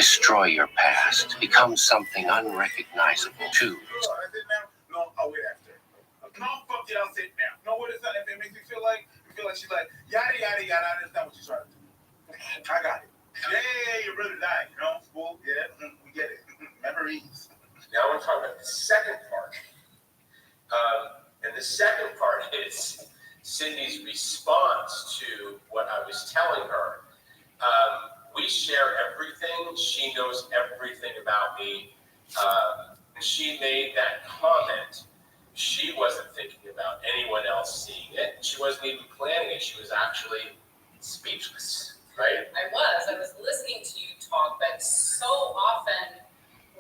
destroy your past, become something unrecognizable too. No, I'll wait after. No, fuck it, I'll sit now. No, what is that? If it makes me feel like she's like, yada, yada, yada, that's not what she's trying to do. I got it. Yeah, your brother died, you know? Well, yeah, we get it. Memories. Now I want to talk about the second part. And the second part is Cindy's response to what I was telling her. We share everything. She knows everything about me. She made that comment. She wasn't thinking about anyone else seeing it. She wasn't even planning it. She was actually speechless, right? I was listening to you talk, but so often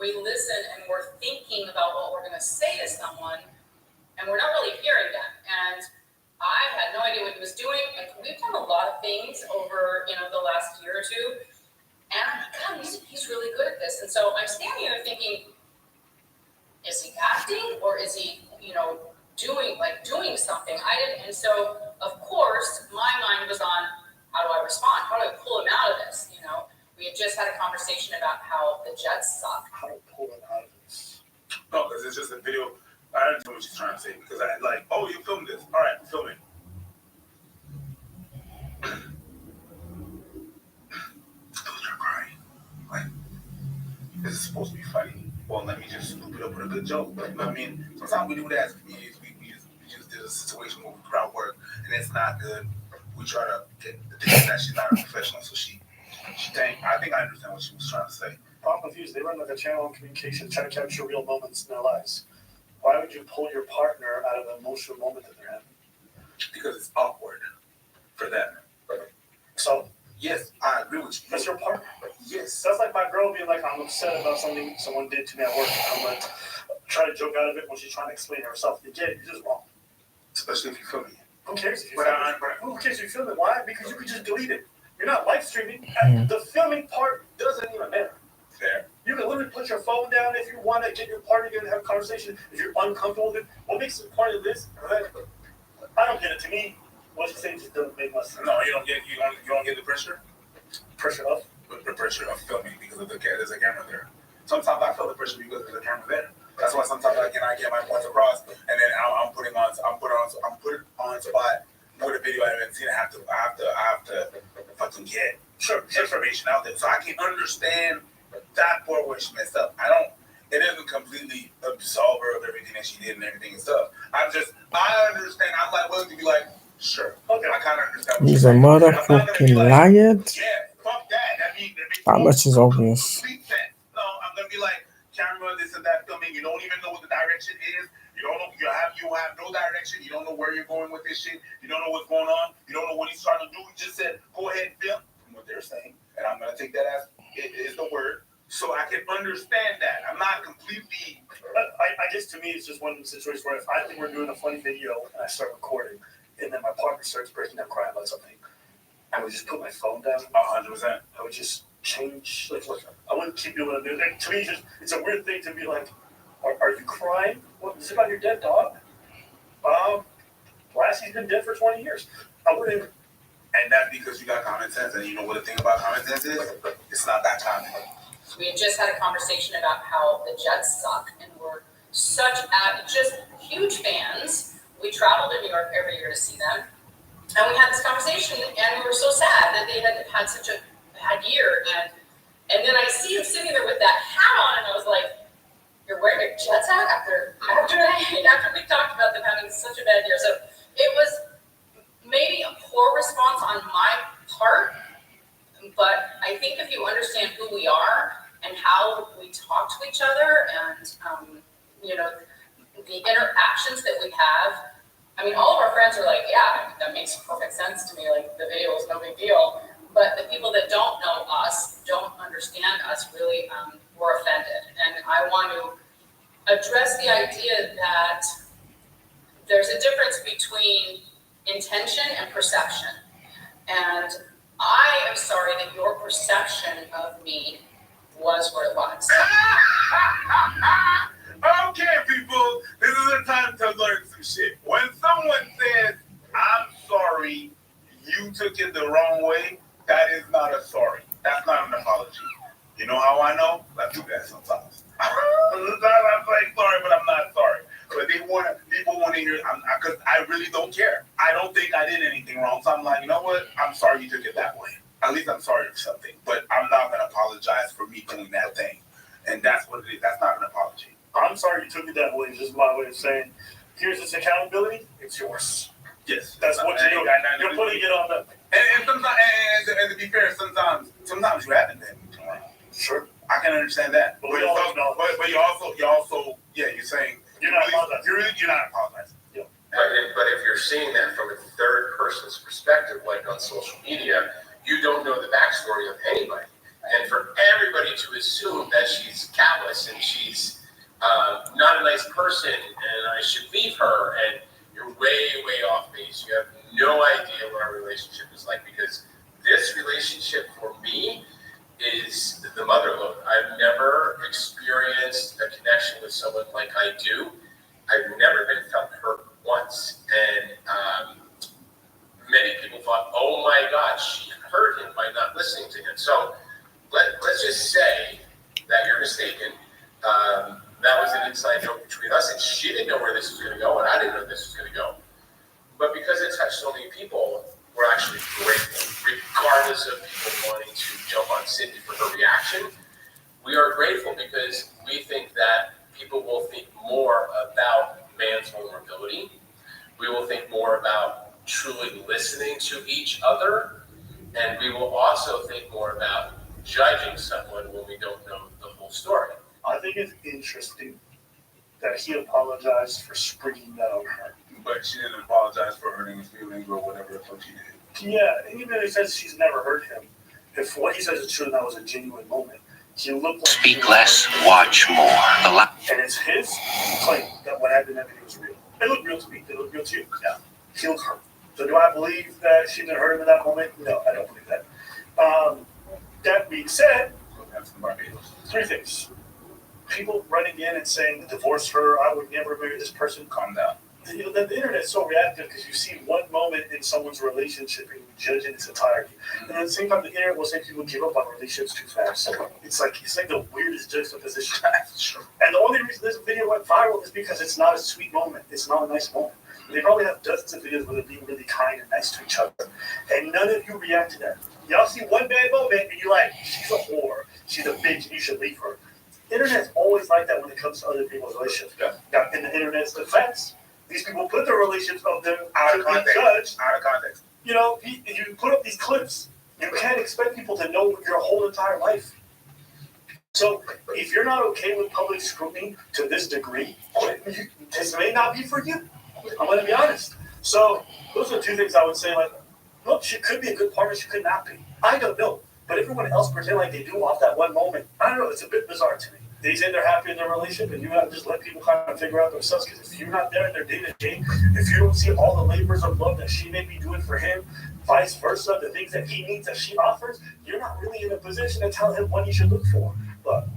we listen and we're thinking about what we're going to say to someone, and we're not really hearing that. And I had no idea what he was doing. And we've done a lot of things over, the last year or two. And I'm like, God, he's really good at this. And so I'm standing there thinking, is he acting or is he, doing something? I didn't. And so, of course, my mind was on, how do I respond? How do I pull him out of this? We had just had a conversation about how the Jets suck. How to pull him out of this? No, because it's just a video. I don't know what she's trying to say because I like, oh, you filmed this. All right, film it. You're crying. Like, this is supposed to be funny. Well, let me just loop it up with a good joke. But, I mean, sometimes we do that as comedians. We just did a situation where we crowd work and it's not good. We try to get the thing that she's not a professional, so she I think I understand what she was trying to say. I'm confused. They run like a channel of communication trying to capture real moments in their lives. Why would you pull your partner out of an emotional moment that they're having? Because it's awkward for them. So, yes, I agree with you. That's your partner. Yes. That's like my girl being like, I'm upset about something someone did to me at work. I'm like, try to joke out of it when she's trying to explain herself. You get it. You're just wrong. Especially if you film it. Who cares if you film it? Who cares if you film it? Why? Because you could just delete it. You're not live streaming. The filming part doesn't even matter. Fair. You can literally put your phone down if you want to get your partner together and have a conversation. If you're uncomfortable with it, what makes it part of this? I don't get it. To me, what you say just doesn't make much sense. No, you don't get the pressure. Pressure of? The pressure of filming because of there's a camera there. Sometimes I feel the pressure because there's a camera there. That's why sometimes I get my points across, and then I'm put on spot with a video I haven't seen. I have to fucking get information out there so I can understand that part where she messed up. It doesn't completely absolve her of everything that she did and everything and stuff. I understand. I'm like willing to be like, sure. Okay, I kind of understand. He's a motherfucking liar. Yeah, fuck that. That much is obvious. No, I'm gonna be like, camera, this and that filming. You don't even know what the direction is. You don't know. You have no direction. You don't know where you're going with this shit. You don't know what's going on. You don't know what he's trying to do. He just said, go ahead and film what they're saying, and I'm gonna take that as it is the word. So I can understand that. I'm not completely. I guess to me, it's just one of the situations where if I think we're doing a funny video and I start recording, and then my partner starts breaking down crying about something, I would just put my phone down. 100%. I would just change. I wouldn't keep doing what I'm doing. To me, it's a weird thing to be like, are you crying? What is it about your dead dog? Lassie's been dead for 20 years. I wouldn't. And that's because you got common sense, and you know what the thing about common sense is? It's not that common. We had just had a conversation about how the Jets suck, and we're just huge fans. We travel to New York every year to see them, and we had this conversation, and we were so sad that they had such a bad year, and then I see him sitting there with that hat on, and I was like, "You're wearing a Jets hat after we talked about them having such a bad year." So it was maybe a poor response on my part, but I think if you understand who we are and how we talk to each other, and the interactions that we have. I mean, all of our friends are like, yeah, that makes perfect sense to me. Like, the video was no big deal. But the people that don't know us, don't understand us, really were offended. And I want to address the idea that there's a difference between intention and perception. And I am sorry that your perception of me was what it was. Okay, people, this is the time to learn some shit. When someone says, I'm sorry, you took it the wrong way, that is not a sorry. That's not an apology. You know how I know? I do that sometimes. I'm like, sorry, but I'm not sorry. But people want to hear, because I really don't care. I don't think I did anything wrong. So I'm like, you know what? I'm sorry you took it that way. At least I'm sorry for something. But I'm not going to apologize for me doing that thing. And that's what it is. That's not an apology. I'm sorry you took it that way. It's just my way of saying, here's this accountability. It's yours. Yes. That's what you're doing. You're putting it on them. And sometimes, and to be fair, sometimes you haven't been. Sure. I can understand that. But you also, yeah, you're saying you're not apologizing. You're not apologizing. Yeah. But if you're seeing that from a third person's perspective, like on social media, you don't know the backstory of anybody. And for everybody to assume that she's callous and she's not a nice person and I should leave her, and you're way off base. You have no idea what our relationship is like, because this relationship for me is the motherhood. I've never experienced a connection with someone like I do. I've never been felt hurt once. And many people thought, oh my God, she hurt him by not listening to him. So let's just say that you're mistaken. That was an inside joke between us, and she didn't know where this was going to go, and I didn't know this was going to go. But because it touched so many people, we're actually grateful, regardless of people wanting to jump on Cindy for her reaction. We are grateful because we think that people will think more about man's vulnerability. We will think more about truly listening to each other, and we will also think more about judging someone when we don't know the whole story. I think it's interesting that he apologized for springing that on her. But she didn't apologize for hurting his feelings or whatever the fuck she did. Yeah, and even if he says she's never hurt him, if what he says is true and that was a genuine moment, he looked like... Speak less, watch more. And it's his claim that what happened in that video was real. It looked real to me. It looked real to you. Yeah. He looked hurt. So do I believe that she didn't hurt him in that moment? No, I don't believe that. That being said, three things. People running in and saying, divorce her, I would never marry this person. Calm down. You know, the internet's so reactive because you see one moment in someone's relationship and you judge it its entirety. And at the same time, the internet will say people give up on relationships too fast. It's like the weirdest juxtaposition. And the only reason this video went viral is because it's not a sweet moment. It's not a nice moment. They probably have dozens of videos where they're being really kind and nice to each other. And none of you react to that. Y'all see one bad moment and you're like, she's a whore. She's a bitch and you should leave her. The internet's always like that when it comes to other people's relationships. Yeah. Now, in the internet's defense, these people put their relationships of them out of context. Out of context. You know, if you put up these clips, you can't expect people to know your whole entire life. So if you're not okay with public scrutiny to this degree, this may not be for you. I'm going to be honest. So those are two things I would say. Like, look, she could be a good partner. She could not be. I don't know. But everyone else pretend like they do off that one moment. I don't know. It's a bit bizarre to me. They say they're happy in their relationship, and you have to just let people kind of figure out themselves. Because if you're not there in their day-to-day, if you don't see all the labors of love that she may be doing for him, vice versa, the things that he needs that she offers, you're not really in a position to tell him what he should look for. But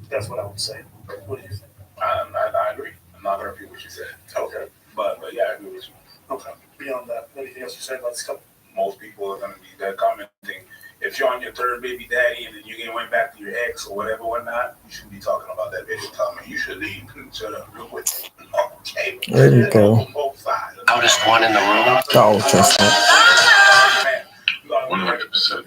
that's what I would say. What do you think? I agree. I'm not going to repeat what you said. Okay. But yeah, I agree with you. Okay. Beyond that, anything else you say about this couple? Most people are going to be there commenting. If you're on your third baby daddy and then you went back to your ex or whatnot, you shouldn't be talking about that video. Comment. You should leave. Shut up. Real quick. Okay. There you go. Both sides. Loudest one in the room. Oh, just that. 100%.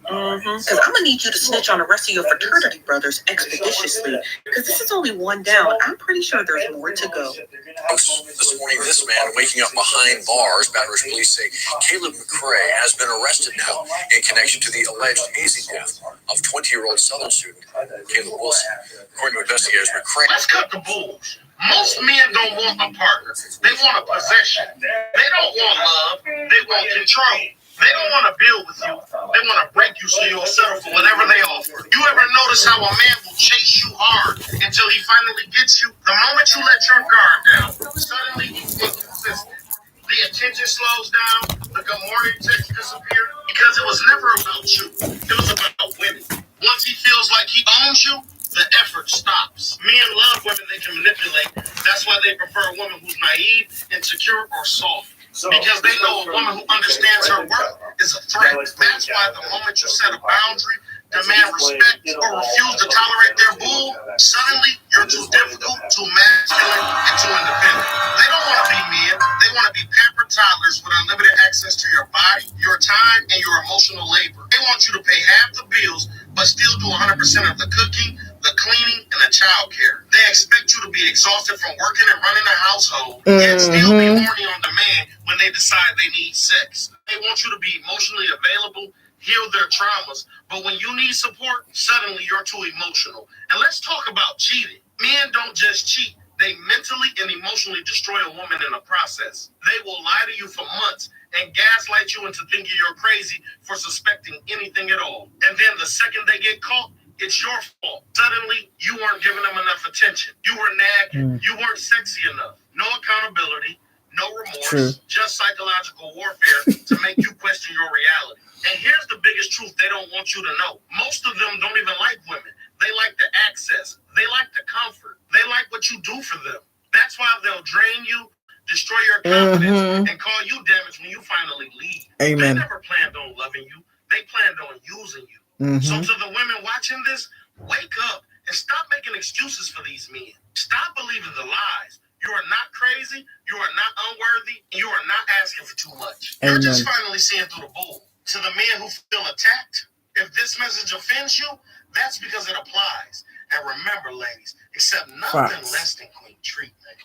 Because I'm gonna need you to snitch on the rest of your fraternity brothers expeditiously. Because this is only one down. I'm pretty sure there's more to go. This morning, this man waking up behind bars. Baton Rouge police say Caleb McCrae has been arrested now in connection to the alleged hazing death of 20-year-old Southern student Caleb Wilson. According to investigators, McCrae... Let's cut the bulls. Most men don't want a partner. They want a possession. They don't want love. They want control. They don't want to build with you. They want to break you so you'll settle for whatever they offer. You ever notice how a man will chase you hard until he finally gets you? The moment you let your guard down, suddenly you get consistent. The attention slows down. The good morning text disappear because it was never about you. It was about winning. Once he feels like he owns you, the effort stops. Men love women they can manipulate. That's why they prefer a woman who's naive, insecure, or soft. Because they know a woman who understands her worth is a threat. That's why the moment you set a boundary, demand respect, or refuse to tolerate their bull, suddenly you're too difficult, too masculine, and too independent. They don't want to be men. They want to be pampered toddlers with unlimited access to your body, your time, and your emotional labor. They want you to pay half the bills, but still do 100% of the cooking, the cleaning, and the child care. They expect you to be exhausted from working and running a household, yet still be horny on demand when they decide they need sex. They want you to be emotionally available, heal their traumas, but when you need support, suddenly you're too emotional. And let's talk about cheating. Men don't just cheat. They mentally and emotionally destroy a woman in the process. They will lie to you for months and gaslight you into thinking you're crazy for suspecting anything at all. And then the second they get caught, it's your fault. Suddenly, you weren't giving them enough attention. You were nagging. You weren't sexy enough. No accountability, no remorse, just psychological warfare to make you question your reality. And here's the biggest truth they don't want you to know. Most of them don't even like women. They like the access. They like the comfort. They like what you do for them. That's why they'll drain you, destroy your confidence, and call you damaged when you finally leave. Amen. They never planned on loving you. They planned on using you. So to the women watching this, wake up and stop making excuses for these men. Stop believing the lies. You are not crazy. You are not unworthy. You are not asking for too much. You're just finally seeing through the bull. To the men who feel attacked, if this message offends you, that's because it applies. And remember, ladies, accept nothing less than queen treatment.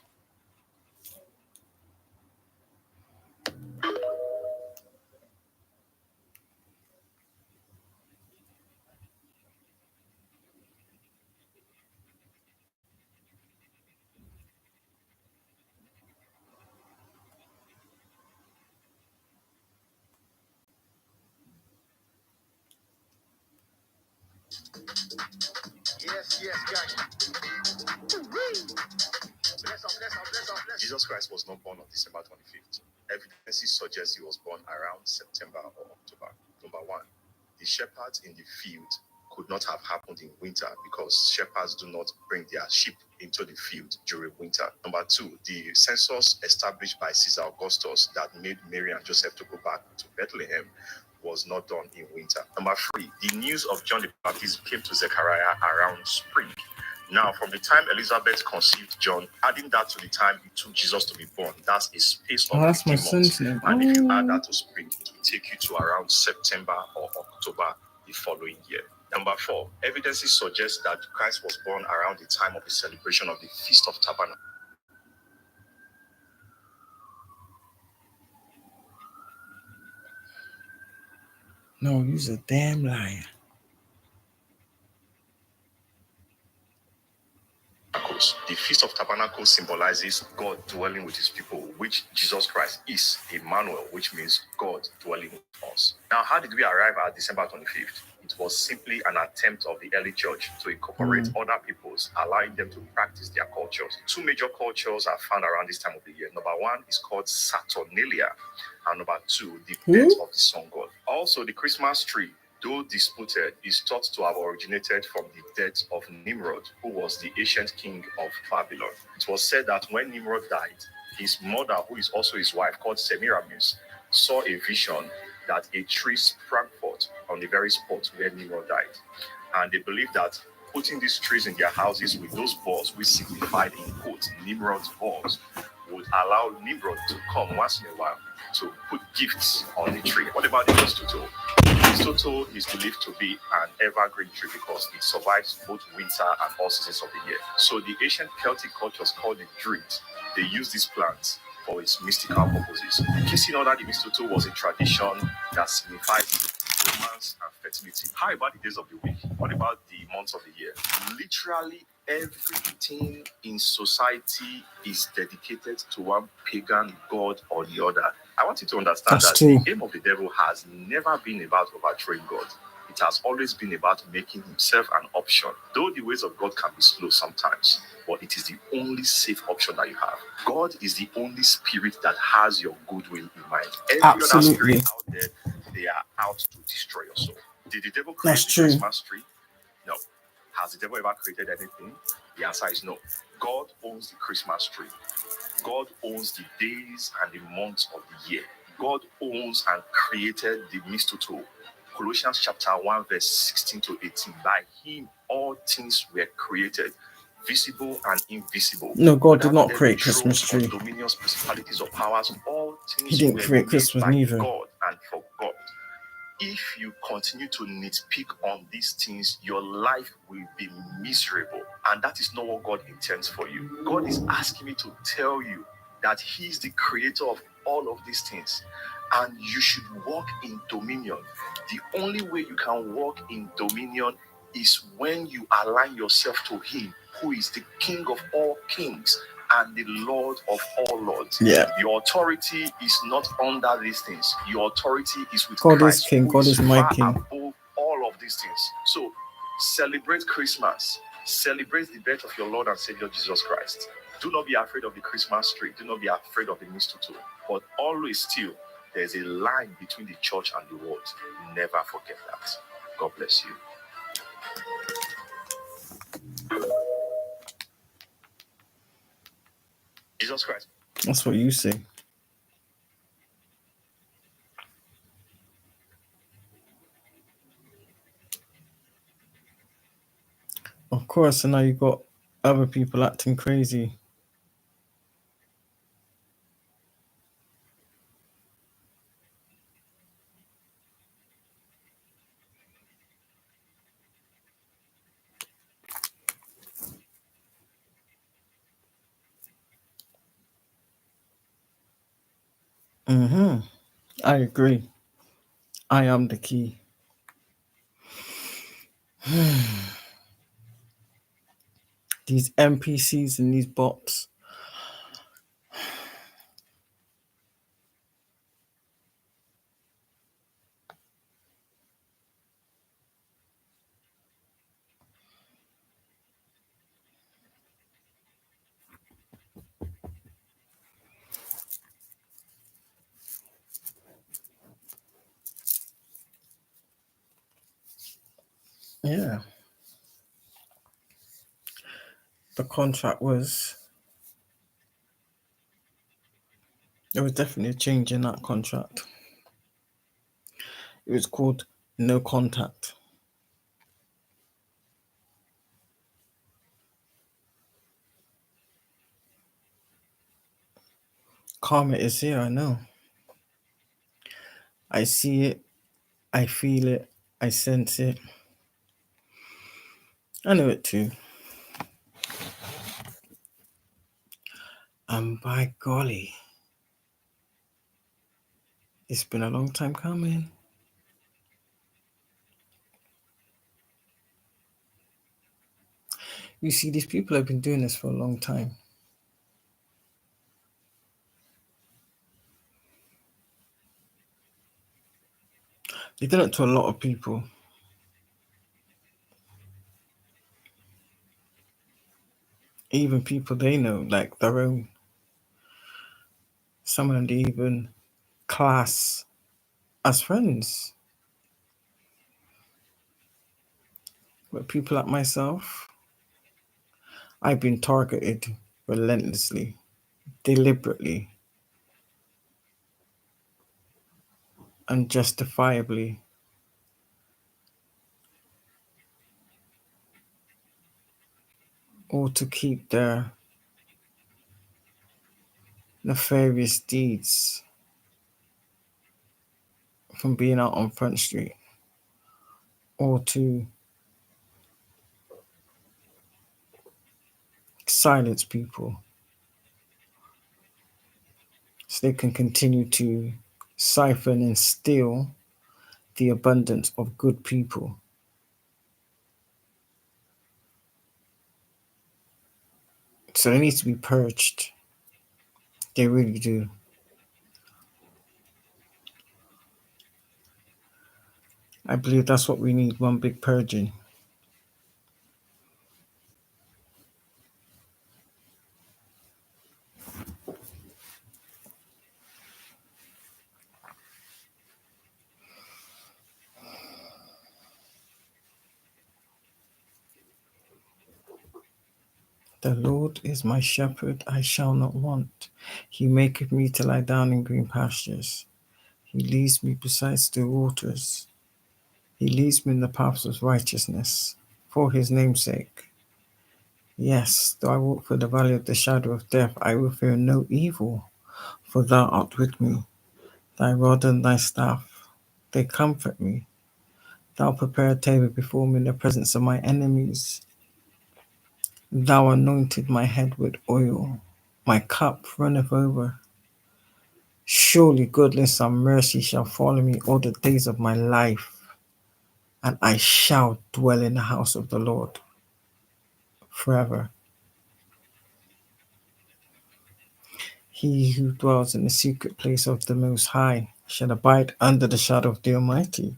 Yes, Jesus Christ was not born on December 25th. Evidences suggest he was born around September or October. Number one, the shepherds in the field could not have happened in winter because shepherds do not bring their sheep into the field during winter. Number two, the census established by Caesar Augustus that made Mary and Joseph to go back to Bethlehem was not done in winter. Number three, the news of John the Baptist came to Zechariah around spring. Now, from the time Elizabeth conceived John, adding that to the time it took Jesus to be born, that's a space of 15 months. And if you add that to spring, it will take you to around September or October the following year. Number four, evidences suggest that Christ was born around the time of the celebration of the Feast of Tabernacles. No, you're a damn liar. The Feast of Tabernacles symbolizes God dwelling with his people, which Jesus Christ is, Emmanuel, which means God dwelling with us. Now, how did we arrive at December 25th? It was simply an attempt of the early church to incorporate other peoples, allowing them to practice their cultures. Two major cultures are found around this time of the year. Number one is called Saturnalia, and number two, the death of the sun god. Also, the Christmas tree, though disputed, is thought to have originated from the death of Nimrod, who was the ancient king of Babylon. It was said that when Nimrod died, his mother, who is also his wife, called Semiramis, saw a vision that a tree sprang forth on the very spot where Nimrod died. And they believe that putting these trees in their houses with those balls, which signified in quotes Nimrod's balls, would allow Nimrod to come once in a while to put gifts on the tree. What about the mistletoe? Mistletoe is believed to be an evergreen tree because it survives both winter and all seasons of the year. So the ancient Celtic cultures called it Druids. They used these plants for its mystical purposes. In case you know that the mistletoe was a tradition that signified romance and fertility. How about the days of the week? What about the months of the year? Literally everything in society is dedicated to one pagan god or the other. I want you to understand the aim of the devil has never been about overthrowing God. It has always been about making himself an option. Though the ways of God can be slow sometimes, but it is the only safe option that you have. God is the only spirit that has your goodwill in mind. Every other spirit out there, they are out to destroy your soul. Did the devil create the Christmas tree? No. Has the devil ever created anything? The answer is no. God owns the Christmas tree. God owns the days and the months of the year. God owns and created the mistletoe. Colossians chapter 1, verse 16 to 18. By him all things were created, visible and invisible. No, God did Whether not there create be Christmas thrones or tree. dominions, principalities or powers, all things He didn't were create made Christmas by neither. God and for God. If you continue to nitpick on these things, your life will be miserable. And that is not what God intends for you. God is asking me to tell you that He is the creator of all of these things. And you should walk in dominion. The only way you can walk in dominion is when you align yourself to Him, who is the King of all kings and the Lord of all lords. Yeah. Your authority is not under these things. Your authority is with God Christ, is king. who God is my far king. above all of these things. So celebrate Christmas. Celebrate the birth of your Lord and Savior Jesus Christ. Do not be afraid of the Christmas tree. Do not be afraid of the mistletoe. But always still, there's a line between the church and the world. Never forget that. God bless you. Jesus Christ. That's what you say. Of course, and now you got other people acting crazy. I agree. I am the key. These NPCs and these bots. Yeah. The contract was, there was definitely a change in that contract. It was called no contact. Karma is here, I know. I see it, I feel it, I sense it. I know it too. And by golly, it's been a long time coming. You see, these people have been doing this for a long time. They did it to a lot of people. Even people they know, like their own. Some of them they even class as friends. But people like myself, I've been targeted relentlessly, deliberately, unjustifiably. All to keep their nefarious deeds from being out on Front Street, or to silence people so they can continue to siphon and steal the abundance of good people. So they need to be purged. They really do. I believe that's what we need, one big purging. The Lord is my shepherd, I shall not want. He maketh me to lie down in green pastures. He leads me beside still waters. He leads me in the paths of righteousness for his name's sake. Yes, though I walk through the valley of the shadow of death, I will fear no evil, for thou art with me. Thy rod and thy staff, they comfort me. Thou prepare a table before me in the presence of my enemies. Thou anointed my head with oil. My cup runneth over. Surely goodness and mercy shall follow me all the days of my life, and I shall dwell in the house of the Lord forever. He who dwells in the secret place of the Most High shall abide under the shadow of the Almighty.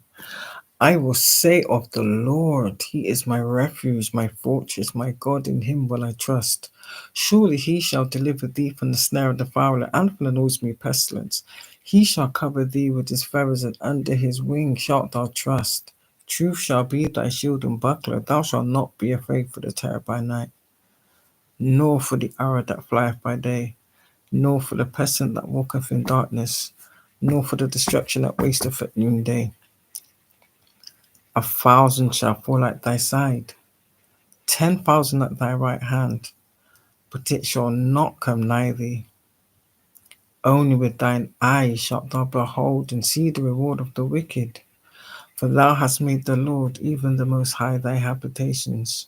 I will say of the Lord, He is my refuge, my fortress, my God, in Him will I trust. Surely He shall deliver thee from the snare of the fowler and from the noisome pestilence. He shall cover thee with His feathers, and under His wing shalt thou trust. Truth shall be thy shield and buckler. Thou shalt not be afraid for the terror by night, nor for the arrow that flieth by day, nor for the pestilence that walketh in darkness, nor for the destruction that wasteth at noonday. 1,000 shall fall at thy side, 10,000 at thy right hand, but it shall not come nigh thee. Only with thine eyes shalt thou behold and see the reward of the wicked. For thou hast made the Lord, even the Most High, thy habitations.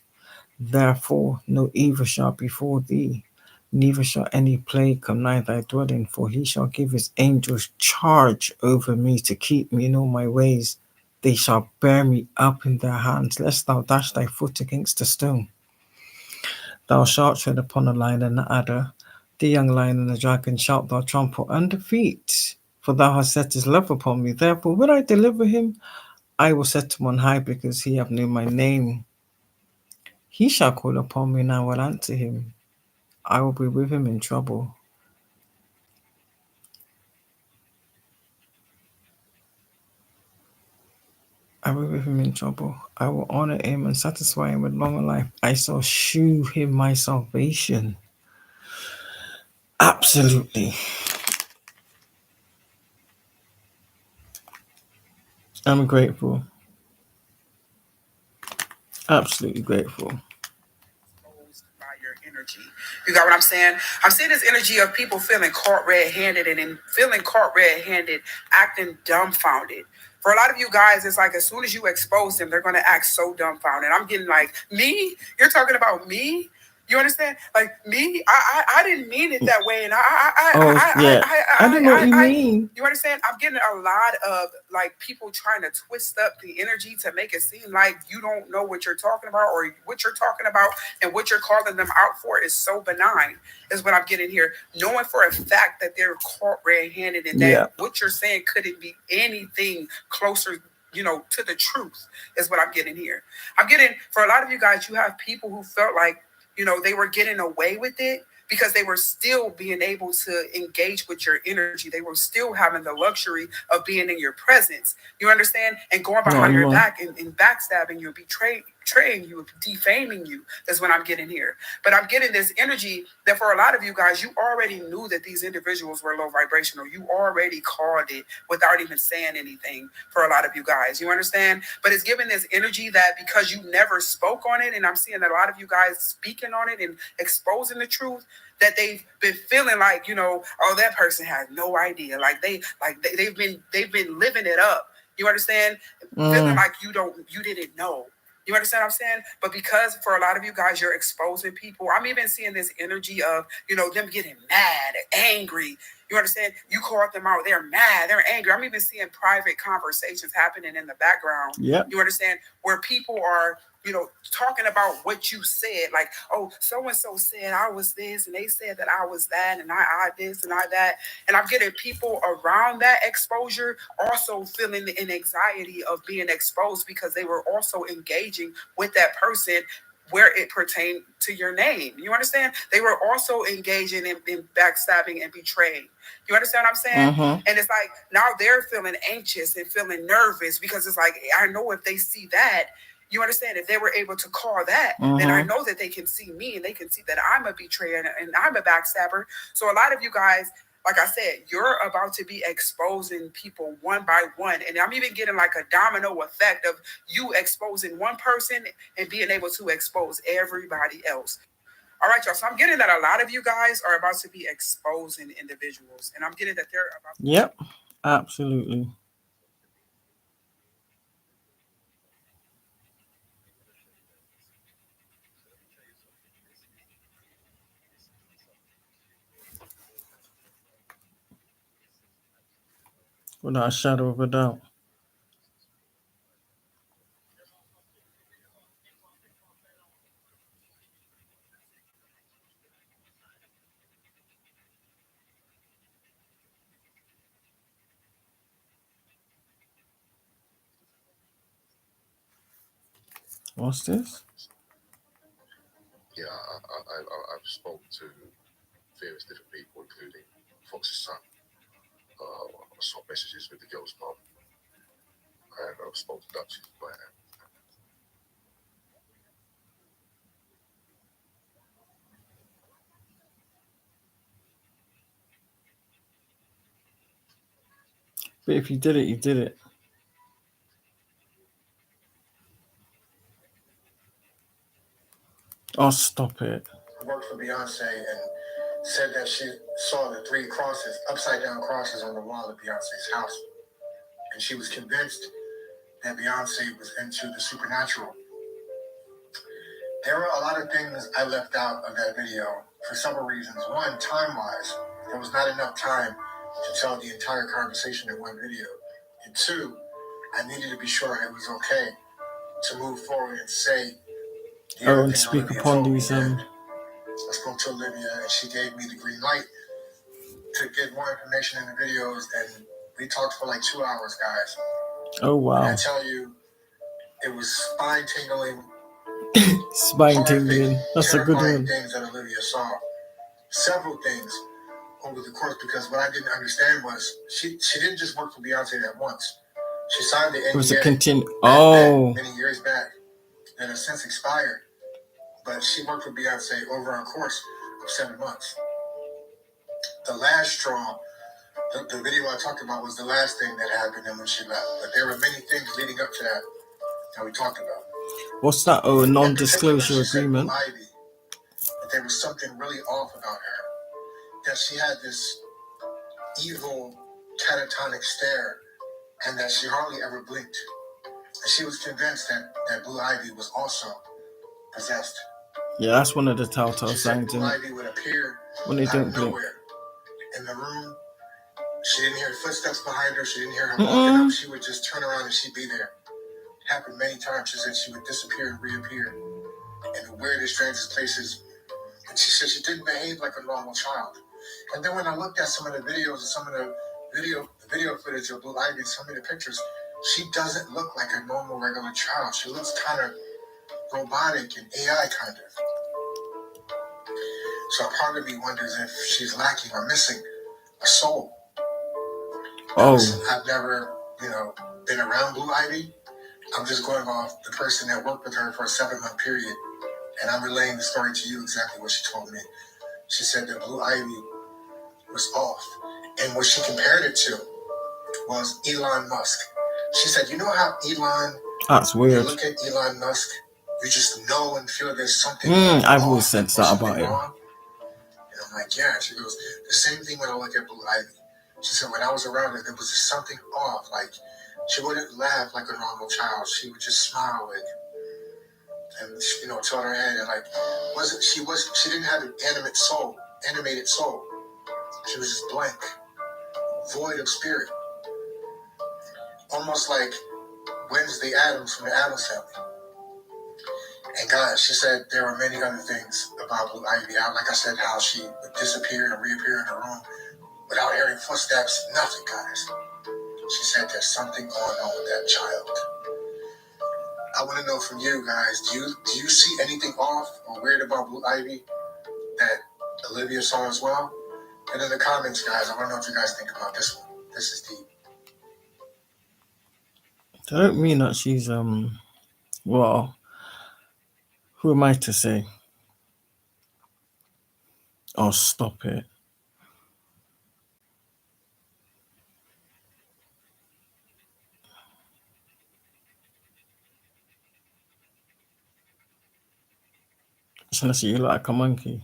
Therefore no evil shall befall thee, neither shall any plague come nigh thy dwelling. For he shall give his angels charge over me to keep me in all my ways. They shall bear me up in their hands, lest thou dash thy foot against a stone. Thou shalt tread upon the lion and the adder, the young lion and the dragon shalt thou trample under feet. For thou hast set his love upon me. Therefore will I deliver him. I will set him on high, because he hath known my name. He shall call upon me, and I will answer him. I will be with him in trouble. I will be with him in trouble. I will honor him and satisfy him with long life. I shall shew him my salvation. Absolutely. I'm grateful. Absolutely grateful. By your energy. You got what I'm saying? I'm seeing this energy of people feeling caught red-handed and feeling caught red-handed, acting dumbfounded. For a lot of you guys, it's like as soon as you expose them, they're going to act so dumbfounded. I'm getting like, me? You're talking about me? You understand? Like me, I didn't mean it that way, and I don't know what you mean. You understand? I'm getting a lot of like people trying to twist up the energy to make it seem like you don't know what you're talking about, or what you're talking about and what you're calling them out for is so benign. Is what I'm getting here, knowing for a fact that they're caught red-handed and that what you're saying couldn't be anything closer, to the truth. Is what I'm getting here. I'm getting, for a lot of you guys, you have people who felt like, they were getting away with it because they were still being able to engage with your energy. They were still having the luxury of being in your presence. You understand? And going behind your back and backstabbing you, betraying you, defaming you. That's what I'm getting here. But I'm getting this energy that for a lot of you guys, you already knew that these individuals were low vibrational. You already called it without even saying anything for a lot of you guys. You understand? But it's giving this energy that because you never spoke on it, and I'm seeing that a lot of you guys speaking on it and exposing the truth, that they've been feeling like, oh, that person has no idea. They've been living it up. You understand? Feeling like you didn't know. You understand what I'm saying? But because for a lot of you guys, you're exposing people. I'm even seeing this energy of, them getting mad, angry. You understand? You called them out. They're mad. They're angry. I'm even seeing private conversations happening in the background. Yep. You understand? Where people are, talking about what you said. Like, oh, so-and-so said I was this, and they said that I was that, and I this, and I that. And I'm getting people around that exposure also feeling an anxiety of being exposed because they were also engaging with that person where it pertained to your name. You understand? They were also engaging in backstabbing and betraying. You understand what I'm saying? Mm-hmm. And it's like now they're feeling anxious and feeling nervous because it's like, I know if they see that, you understand, if they were able to call that, then I know that they can see me and they can see that I'm a betrayer and I'm a backstabber. So a lot of you guys, like I said, you're about to be exposing people one by one. And I'm even getting like a domino effect of you exposing one person and being able to expose everybody else. All right, y'all. So I'm getting that a lot of you guys are about to be exposing individuals. And I'm getting that they're about to. Yep, absolutely. Without a shadow of a doubt. What's this? Yeah, I've spoken to various different people, including Fox's son. I saw messages with the girl's mom, and I've spoken to Dutch. But if you did it, you did it. Oh, stop it. Worked for Beyonce and said that she saw the 3 crosses, upside down crosses on the wall of Beyonce's house. And she was convinced that Beyonce was into the supernatural. There were a lot of things I left out of that video for several reasons. One, time-wise, there was not enough time to tell the entire conversation in one video. And 2, I needed to be sure it was okay to move forward and say the other And thing speak Olivia upon told me. these I spoke to Olivia and she gave me the green light to get more information in the videos, and we talked for like 2 hours, guys. Oh And wow. I tell you, it was spine tingling, Spine tingling. That's a good one. things that Olivia saw. Several things over the course, because what I didn't understand was she didn't just work for Beyonce that once. She signed the NDA It was a Oh. many years back that has since expired. But she worked for Beyonce over a course of 7 months. The last straw, the video I talked about, was the last thing that happened and when she left. But there were many things leading up to that we talked about. What's that? Oh, a non-disclosure agreement. Ivy, but there was something really off about her. That she had this evil catatonic stare and that she hardly ever blinked. And she was convinced that Blue Ivy was also possessed. Yeah, that's one of the telltale signs. Blue Ivy would appear when they don't blink. Nowhere in the room. She didn't hear footsteps behind her. She didn't hear her walking up. She would just turn around and she'd be there. It happened many times. She said she would disappear and reappear in the weirdest, strangest places. And she said she didn't behave like a normal child. And then when I looked at some of the videos and some of the video footage of Blue Ivy, some of the pictures, she doesn't look like a normal, regular child. She looks kind of robotic and AI kind of. So part of me wonders if she's lacking or missing a soul. Oh. I've never, been around Blue Ivy. I'm just going off the person that worked with her for a 7-month period. And I'm relaying the story to you exactly what she told me. She said that Blue Ivy was off. And what she compared it to was Elon Musk. She said, you know how Elon... That's weird. You look at Elon Musk, you just know and feel there's something I've always sensed that about him. Wrong. And I'm like, yeah. She goes, the same thing when I look at Blue Ivy. She said, when I was around her, there was just something off. Like, she wouldn't laugh like a normal child. She would just smile, and tilt her head, and she didn't have an animated soul. She was just blank, void of spirit. Almost like Wednesday Addams from the Addams Family. And guys, she said there were many other things about Blue Ivy. Like I said, how she would disappear and reappear in the room without hearing footsteps, nothing, guys. She said there's something going on with that child. I want to know from you guys, do you see anything off or weird about Blue Ivy that Olivia saw as well? And in the comments, guys, I want to know what you guys think about this one. This is deep. I don't mean that she's well, who am I to say? Oh, stop it. Just want to see you like a monkey.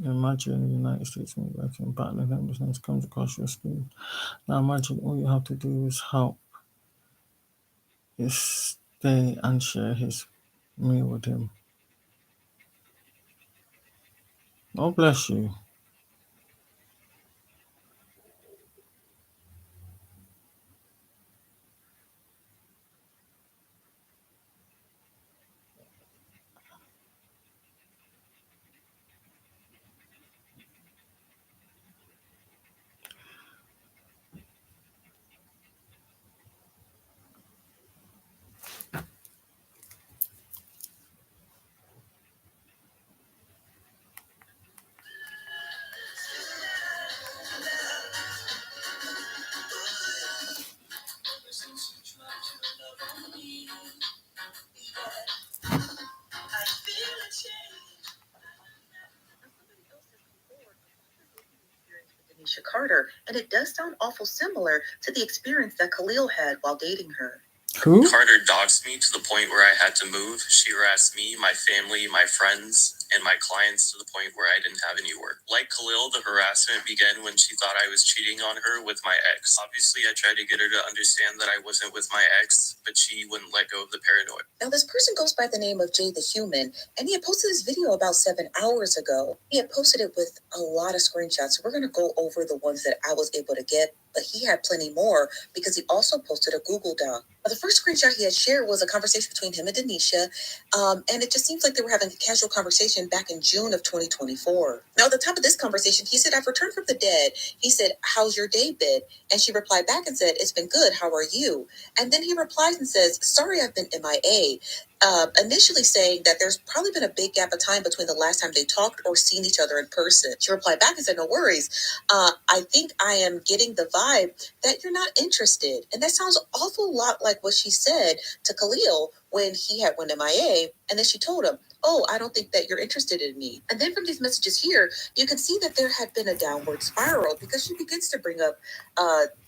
Imagine the United States working partner business comes across your screen. Now imagine all you have to do is help is stay and share his meal with him. Oh bless you. Carter, and it does sound awful similar to the experience that Khalil had while dating her. Who? Carter doxed me to the point where I had to move. She harassed me, my family, my friends, and my clients to the point where I didn't have any work. Like Khalil, the harassment began when she thought I was cheating on her with my ex. Obviously, I tried to get her to understand that I wasn't with my ex, but she wouldn't let go of the paranoia. Now, this person goes by the name of Jay the Human, and he had posted this video about 7 hours ago. He had posted it with a lot of screenshots, so we're going to go over the ones that I was able to get, but he had plenty more because he also posted a Google Doc. Now, the first screenshot he had shared was a conversation between him and Denisha, and it just seems like they were having a casual conversation back in June of 2024. Now, at the top of this conversation, he said, "I've returned from the dead." He said, "How's your day been?" And she replied back and said, "It's been good. How are you?" And then he replies and says, "Sorry, I've been MIA." Initially saying that there's probably been a big gap of time between the last time they talked or seen each other in person. She replied back and said, "No worries. I think I am getting the vibe that you're not interested." And that sounds an awful lot like what she said to Khalil when he had went MIA. And then she told him, "Oh, I don't think that you're interested in me." And then from these messages here, you can see that there had been a downward spiral because she begins to bring up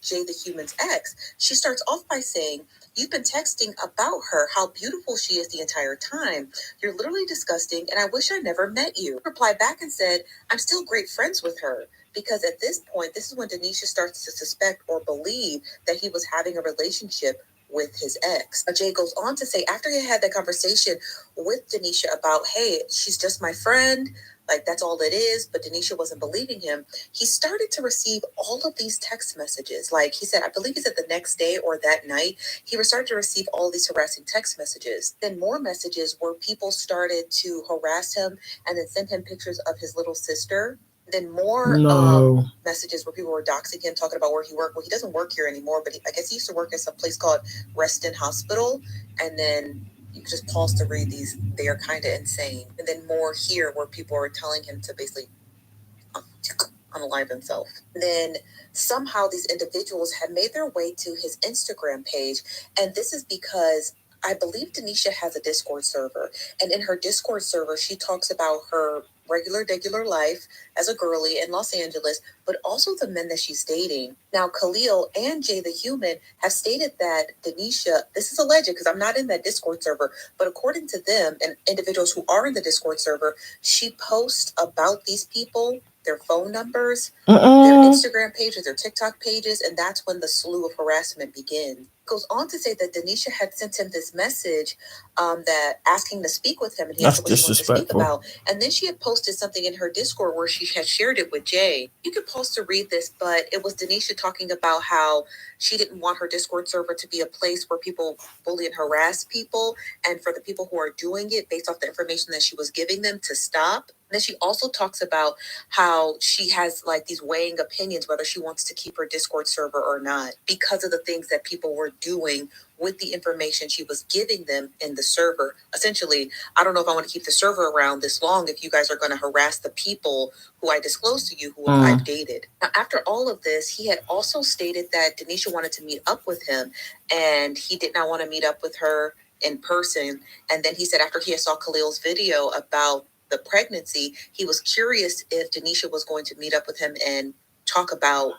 Jay the Human's ex. She starts off by saying, "You've been texting about her, how beautiful she is the entire time. You're literally disgusting, and I wish I never met you." Replied back and said, "I'm still great friends with her." Because at this point, this is when Denisha starts to suspect or believe that he was having a relationship with his ex. Jay goes on to say, after he had that conversation with Denisha about, "Hey, she's just my friend, like that's all it is," but Denisha wasn't believing him, he started to receive all of these text messages. Like he said, I believe he said the next day or that night, he started to receive all these harassing text messages. Then more messages where people started to harass him and then send him pictures of his little sister. Then more messages where people were doxing him, talking about where he worked. Well, he doesn't work here anymore, but I guess he used to work at some place called Reston Hospital. And then you can just pause to read these. They are kind of insane. And then more here where people are telling him to basically unalive himself. Then somehow these individuals have made their way to his Instagram page. And this is because I believe Denisha has a Discord server. And in her Discord server, she talks about her regular life as a girly in Los Angeles, but also the men that she's dating. Now, Khalil and Jay the Human have stated that Denisha, this is alleged because I'm not in that Discord server, but according to them and individuals who are in the Discord server, she posts about these people, their phone numbers, their Instagram pages, their TikTok pages, and that's when the slew of harassment begins. Goes on to say that Denisha had sent him this message that asking to speak with him, and he asked what she wanted to speak about. And then she had posted something in her Discord where she had shared it with Jay. You could pause to read this, but it was Denisha talking about how she didn't want her Discord server to be a place where people bully and harass people, and for the people who are doing it based off the information that she was giving them to stop. And then she also talks about how she has like these weighing opinions whether she wants to keep her Discord server or not because of the things that people were doing with the information she was giving them in the server. Essentially, I don't know if I want to keep the server around this long if you guys are going to harass the people who I disclosed to you who I've dated. Now, after all of this, he had also stated that Denisha wanted to meet up with him and he did not want to meet up with her. in person. And then he said after he saw Khalil's video about the pregnancy, he was curious if Denisha was going to meet up with him and talk about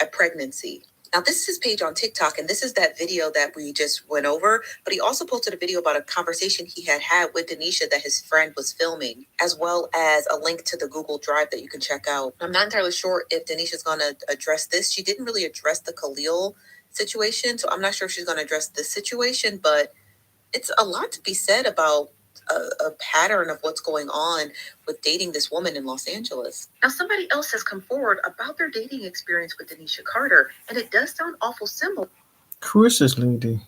a pregnancy. Now, this is his page on TikTok, and this is that video that we just went over. But he also posted a video about a conversation he had with Denisha that his friend was filming, as well as a link to the Google Drive that you can check out. I'm not entirely sure if Denisha's going to address this. She didn't really address the Khalil situation, so I'm not sure if she's going to address this situation, but it's a lot to be said about a pattern of what's going on with dating this woman in Los Angeles. Now, somebody else has come forward about their dating experience with Denisha Carter, and it does sound awful similar. Who is this lady?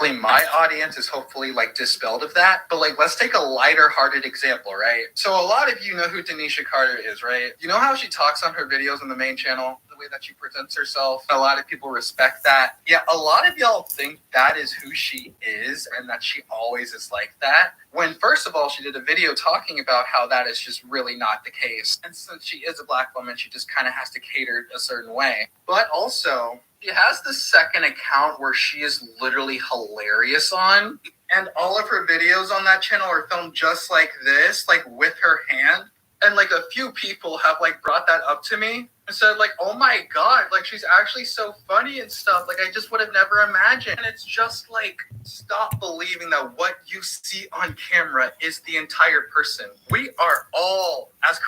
My audience is hopefully like dispelled of that, but like let's take a lighter hearted example, right? So a lot of you know who Denisha Carter is, right? You know how she talks on her videos on the main channel, the way that she presents herself. A lot of people respect that. Yeah, a lot of y'all think that is who she is and that she always is like that. When first of all, she did a video talking about how that is just really not the case. And since she is a Black woman, she just kind of has to cater a certain way. But also, she has the second account where she is literally hilarious on. And all of her videos on that channel are filmed just like this, like with her hand. And like a few people have like brought that up to me and said like, oh my God, like she's actually so funny and stuff. Like I just would have never imagined. And it's just like, stop believing that what you see on camera is the entire person. We are all as